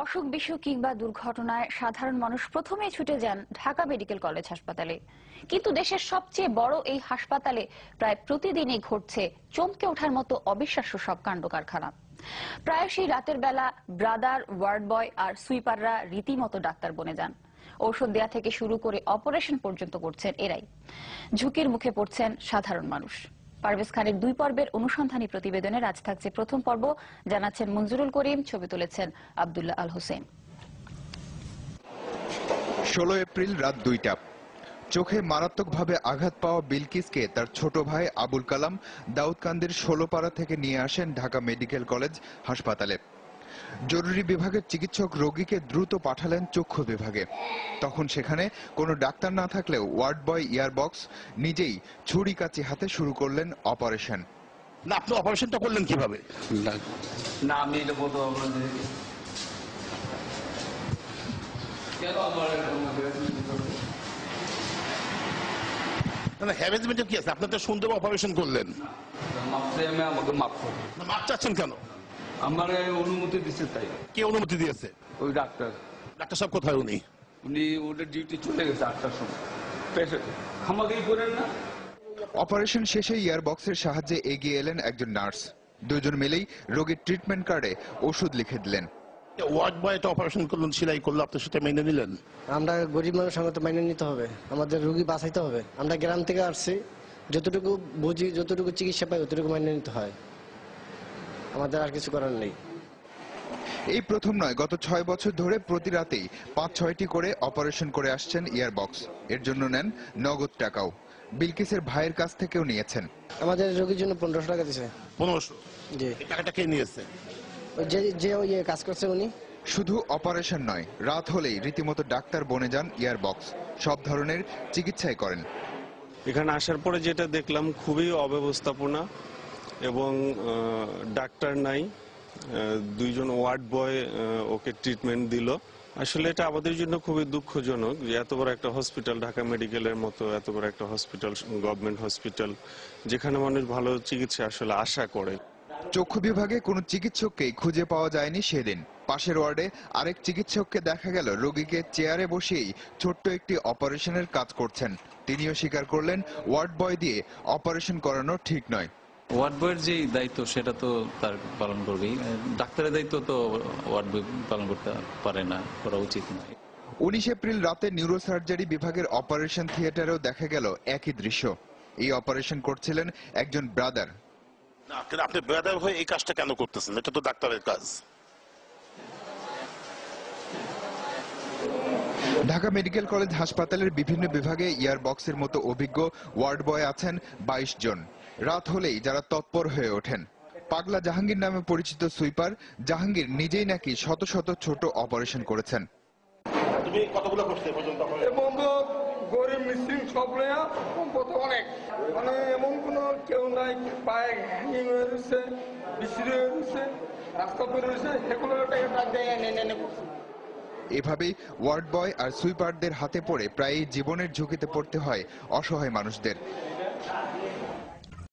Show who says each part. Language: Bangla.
Speaker 1: অসুখ বিসুখ কিংবা দুর্ঘটনায় সাধারণ মানুষ প্রথমেই ছুটে যান ঢাকা মেডিকেল কলেজ হাসপাতালে। কিন্তু দেশের সবচেয়ে বড় এই হাসপাতালে প্রায় প্রতিদিনই ঘটছে চমকে ওঠার মতো অবিশ্বাস্য সব কাণ্ড কারখানা। প্রায়শই রাতের বেলা ব্রাদার, ওয়ার্ড বয় আর সুইপাররা রীতিমতো ডাক্তার বনে যান। ঔষধ দেয়া থেকে শুরু করে অপারেশন পর্যন্ত করছেন এরাই। ঝুঁকির মুখে পড়ছেন সাধারণ মানুষ। পারভেজ খানের 2 পর্বের অনুসন্ধানী প্রতিবেদনের আজ থাকছে প্রথম পর্ব, জানাচ্ছেন মঞ্জুরুল করিম, ছবি তুলেছেন আব্দুল্লাহ আল হোসেন।
Speaker 2: 16 এপ্রিল রাত 2টা। চোখে মারাত্মকভাবে আঘাত পাওয়া বিলকিসকে তার ছোট ভাই আবুল কালাম দাউদকান্দির 16পাড়া থেকে নিয়ে আসেন ঢাকা মেডিকেল কলেজ হাসপাতালে। জরুরি বিভাগের চিকিৎসক রোগীকে দ্রুত পাঠালেন চক্ষু বিভাগে। তখন সেখানে কোনো ডাক্তার না থাকলেও ওয়ার্ড বয় ইয়ারবক্স নিজেই ছুরি কাঁচি হাতে শুরু করলেন অপারেশন।
Speaker 3: না, আপনি অপারেশনটা করলেন কিভাবে?
Speaker 4: না, আমি এটা বলতে পারবো না। কেন আমার
Speaker 3: হ্যারাসমেন্টের কি আছে? আপনি তো শুনতে অপারেশন করলেন,
Speaker 4: আমাকে মাফ করুন।
Speaker 3: মাপ চাচ্ছেন কেন?
Speaker 4: আমার অনুমতি দিচ্ছে তাই।
Speaker 3: কে অনুমতি দিয়েছে?
Speaker 4: ওই ডাক্তার।
Speaker 3: ডাক্তার সাহেব কোথায়?
Speaker 4: উনি ওদের ডিউটি চলে গেছে 8টার সময়। আমাকেই করেন না।
Speaker 2: অপারেশন শেষে ইয়ারবক্সের সাহায্যে এগিয়ে এলেন একজন নার্স। দুজন মিলেই রোগীর ট্রিটমেন্ট কার্ডে ওষুধ লিখে দিলেন।
Speaker 3: ওয়ার্ড বয় এটা অপারেশন করলেন, সেলাই করলো, আপনি সেটা মেনে নিলেন?
Speaker 5: আমরা গরিব মানুষ, আমাদের মেনে নিতে হবে, আমাদের রোগী বাঁচাইতে হবে। আমরা গ্রাম থেকে আসছি, যতটুকু বুঝি, যতটুকু চিকিৎসা পাই অতটুকু মেনে নিতে হয়, আমাদের আর কিছু করার নেই।
Speaker 2: এই প্রথম নয়, গত 6 বছর ধরে প্রতি রাতেই 5-6টি করে অপারেশন করে আসছেন ইয়ারবক্স। এর জন্য নেন নগদ টাকাও। বিলকিসের ভাইয়ের কাছ থেকেও নিয়েছেন।
Speaker 5: আমাদের রোগীর জন্য 1500 টাকা দিছে।
Speaker 3: 1500?
Speaker 5: জি।
Speaker 3: এই টাকাটা কে নিয়েছে?
Speaker 5: যে কাজ করছে উনি।
Speaker 2: শুধু অপারেশন নয়, রাত হলেই রীতিমতো ডাক্তার বনে যান ইয়ারবক্স। সব ধরনের চিকিৎসাই করেন।
Speaker 6: এখানে আসার পরে যেটা দেখলাম, খুবই অব্যবস্থাপনা এবং ডাক্তার নাই। 2জন ওয়ার্ড বয় ওকে ট্রিটমেন্ট দিল। আসলে এটা আমাদের জন্য খুবই দুঃখজনক যে এত বড় একটা হসপিটাল, ঢাকা মেডিকেলের মতো এত বড় একটা হসপিটাল, গভর্নমেন্ট হসপিটাল, যেখানে মানুষ ভালো চিকিৎসা আসলে আশা করে।
Speaker 2: চক্ষু বিভাগে কোনো চিকিৎসককেই খুঁজে পাওয়া যায়নি সেদিন। পাশের ওয়ার্ডে আরেক চিকিৎসককে দেখা গেল রোগীকে চেয়ারে বসিয়েই ছোট্ট একটি অপারেশনের কাজ করছেন। তিনিও স্বীকার করলেন, ওয়ার্ড বয় দিয়ে অপারেশন করানো ঠিক নয়।
Speaker 7: ওয়ার্ড বয়ের যে দায়িত্ব সেটা তো তার পালন করবেই, ডাক্তারের দায়িত্ব তো ওয়ার্ড বয় পালন করতে পারে না, করা উচিত নয়।
Speaker 2: 19 এপ্রিল রাতে নিউরোসার্জারি বিভাগের অপারেশন থিয়েটারেও দেখা গেল একই দৃশ্য। এই অপারেশন করছিলেন একজন ব্রাদার।
Speaker 3: না, আপনি ব্রাদার হয়ে এই কাজটা কেন করতেছেন? এটা তো ডাক্তারের কাজ।
Speaker 2: ঢাকা মেডিকেল কলেজ হাসপাতালের বিভিন্ন বিভাগে ইয়ারবক্সের মতো অভিজ্ঞ ওয়ার্ড বয় আছেন 22 জন। রাত হলেই যারা তৎপর হয়ে ওঠেন। পাগলা জাহাঙ্গীর নামে পরিচিত সুইপার জাহাঙ্গীর নিজেই নাকি শত শত ছোট অপারেশন করেছেন।
Speaker 3: তুমি কতগুলো করতে পর্যন্ত?
Speaker 8: বন্ধু গরিব মিসিং সব লয়া অনেক, মানে এমন কোন কেউ নাই পায়ে হ্যাঙ্গিং হয়ে রয়েছে, বিছড়ি হয়ে রয়েছে, রাস্তা পরে রয়েছে, সেগুলো
Speaker 2: এভাবেই ওয়ার্ড বয় আর সুইপারদের হাতে পড়ে প্রায়ই জীবনের ঝুঁকিতে পড়তে হয় অসহায় মানুষদের।